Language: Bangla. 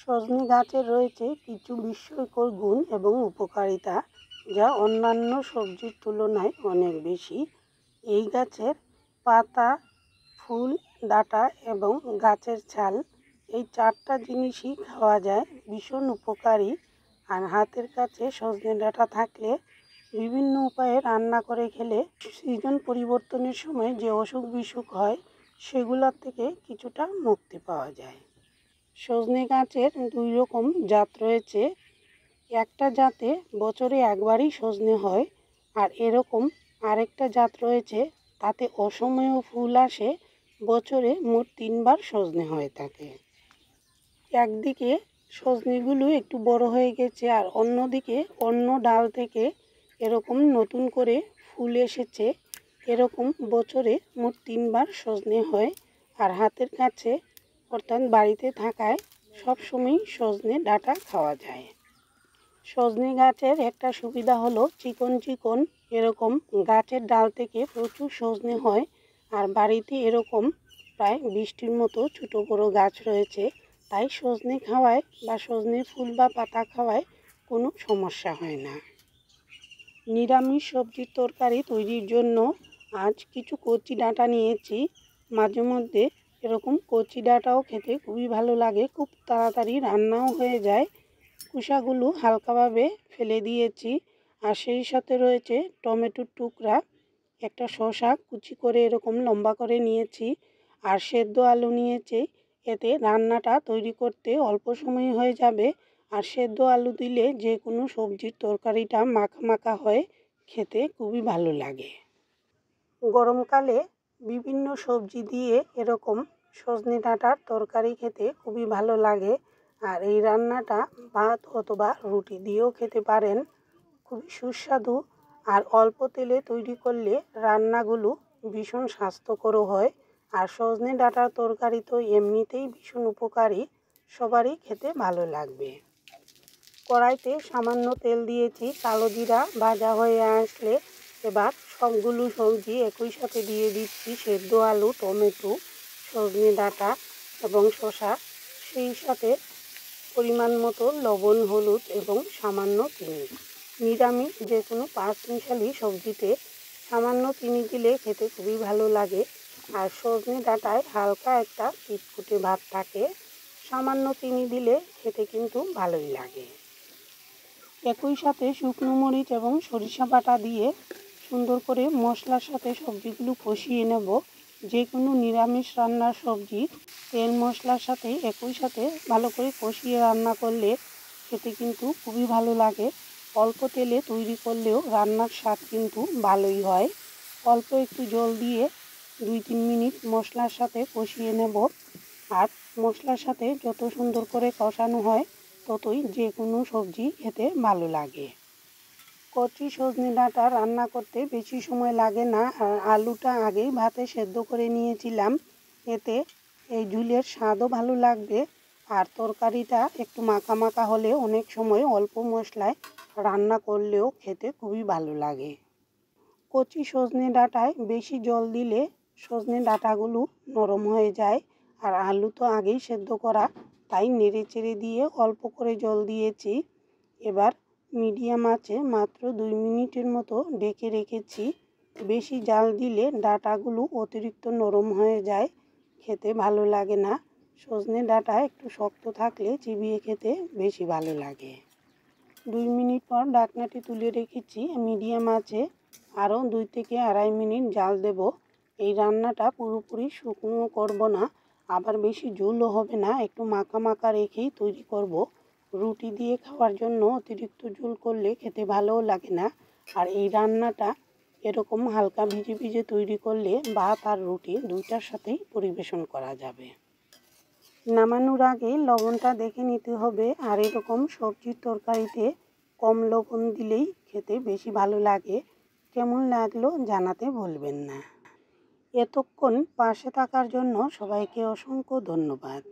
সজনে গাছের রয়েছে কিছু বিস্ময়কর গুণ এবং উপকারিতা, যা অন্যান্য সবজির তুলনায় অনেক বেশি। এই গাছের পাতা, ফুল, ডাঁটা এবং গাছের ছাল, এই চারটা জিনিসই খাওয়া যায়, ভীষণ উপকারী। আর হাতের কাছে সজনে ডাঁটা থাকলে বিভিন্ন উপায়ে রান্না করে খেলে সিজন পরিবর্তনের সময় যে অসুখ বিসুখ হয় সেগুলোর থেকে কিছুটা মুক্তি পাওয়া যায়। সজনে গাছের দুই রকম জাত রয়েছে। একটা জাতে বছরে একবারই সজনে হয়, আর এরকম আরেকটা জাত রয়েছে তাতে অসময়েও ফুল আসে, বছরে মোট 3বার সজনে হয়ে থাকে। একদিকে সজনেগুলো একটু বড় হয়ে গেছে, আর অন্যদিকে অন্য ডাল থেকে এরকম নতুন করে ফুল এসেছে। এরকম বছরে মোট 3বার সজনে হয়। আর হাতের কাছে অর্থাৎ বাড়িতে থাকায় সবসময় সজনে ডাঁটা খাওয়া যায়। সজনে গাছের একটা সুবিধা হলো চিকন চিকন এরকম গাছের ডাল থেকে প্রচুর সজনে হয়। আর বাড়িতে এরকম প্রায় 20টির মতো ছোটো বড়ো গাছ রয়েছে, তাই সজনে খাওয়ায় বা সজনে ফুল বা পাতা খাওয়ায় কোনো সমস্যা হয় না। নিরামিষ সবজির তরকারি তৈরির জন্য আজ কিছু কচি ডাঁটা নিয়েছি। মাঝে মধ্যে এরকম কচি ডাঁটাও খেতে খুবই ভালো লাগে, খুব তাড়াতাড়ি রান্নাও হয়ে যায়। খোসাগুলো হালকাভাবে ফেলে দিয়েছি। আর সেই সাথে রয়েছে টমেটোর টুকরা, একটা শসা কুচি করে এরকম লম্বা করে নিয়েছি, আর সেদ্ধ আলু নিয়েছি। এতে রান্নাটা তৈরি করতে অল্প সময় হয়ে যাবে। আর সেদ্ধ আলু দিলে যে কোনো সবজির তরকারিটা মাখা মাখা হয়, খেতে খুবই ভালো লাগে। গরমকালে বিভিন্ন সবজি দিয়ে এরকম সজনে ডাঁটার তরকারি খেতে খুবই ভালো লাগে। আর এই রান্নাটা ভাত অথবা রুটি দিয়েও খেতে পারেন, খুবই সুস্বাদু। আর অল্প তেলে তৈরি করলে রান্নাগুলো ভীষণ স্বাস্থ্যকরও হয়। আর সজনে ডাঁটার তরকারি তো এমনিতেই ভীষণ উপকারী, সবারই খেতে ভালো লাগবে। কড়াইতে সামান্য তেল দিয়েছি, কালো জিরা ভাজা হয়ে আসলে এবার সবগুলো সবজি একই সাথে দিয়ে দিচ্ছি। সেদ্ধ আলু, টমেটো, সজনে ডাঁটা এবং শসা, সেই সাথে পরিমাণ মতো লবণ, হলুদ এবং সামান্য চিনি। নিরামিষ যে কোনো পাঁচমিশালি সবজিতে সামান্য চিনি দিলে খেতে খুবই ভালো লাগে। আর সজনে ডাঁটায় হালকা একটা চিটকুটে ভাব থাকে, সামান্য চিনি দিলে খেতে কিন্তু ভালোই লাগে। একই সাথে শুকনো মরিচ এবং সরিষা বাটা দিয়ে সুন্দর করে মশলার সাথে সবজিগুলো কষিয়ে নেব। যে কোনো নিরামিষ রান্নার সবজি তেল মশলার সাথে একই সাথে ভালো করে কষিয়ে রান্না করলে খেতে কিন্তু খুবই ভালো লাগে। অল্প তেলে তৈরি করলেও রান্নার স্বাদ কিন্তু ভালোই হয়। অল্প একটু জল দিয়ে 2-3 মিনিট মশলার সাথে কষিয়ে নেব। আর মশলার সাথে যত সুন্দর করে কষানো হয় ততই যে কোনো সবজি খেতে ভালো লাগে। কচি সজনে ডাঁটা রান্না করতে বেশি সময় লাগে না। আর আলুটা আগেই ভাতে সেদ্ধ করে নিয়েছিলাম, এতে এই ঝুলের স্বাদও ভালো লাগবে। আর তরকারিটা একটু মাখা মাখা হলে অনেক সময় অল্প মশলায় রান্না করলেও খেতে খুবই ভালো লাগে। কচি সজনে ডাঁটায় বেশি জল দিলে সজনে ডাঁটাগুলো নরম হয়ে যায়। আর আলু তো আগেই সেদ্ধ করা, তাই নেড়ে চেড়ে দিয়ে অল্প করে জল দিয়েছি। এবার মিডিয়াম আঁচে মাত্র 2 মিনিটের মতো ঢেকে রেখেছি। বেশি জাল দিলে ডাঁটাগুলো অতিরিক্ত নরম হয়ে যায়, খেতে ভালো লাগে না। সজনে ডাঁটা একটু শক্ত থাকলে চিবিয়ে খেতে বেশি ভালো লাগে। 2 মিনিট পর ঢাকনাটি তুলে রেখেছি মিডিয়াম আঁচে। আরও 2 থেকে 2.5 মিনিট জাল দেব। এই রান্নাটা পুরোপুরি শুকনো করব না, আবার বেশি ঝোলও হবে না, একটু মাখা মাখা রেখেই তৈরি করব। রুটি দিয়ে খাওয়ার জন্য অতিরিক্ত ঝোল করলে খেতে ভালোও লাগে না। আর এই রান্নাটা এরকম হালকা ভিজে ভিজে তৈরি করলে ভাত আর রুটি দুইটার সাথেই পরিবেশন করা যাবে। নামানোর আগে লবণটা দেখে নিতে হবে। আর এরকম সবজির তরকারিতে কম লবণ দিলেই খেতে বেশি ভালো লাগে। কেমন লাগলো জানাতে ভুলবেন না। এতক্ষণ পাশে থাকার জন্য সবাইকে অসংখ্য ধন্যবাদ।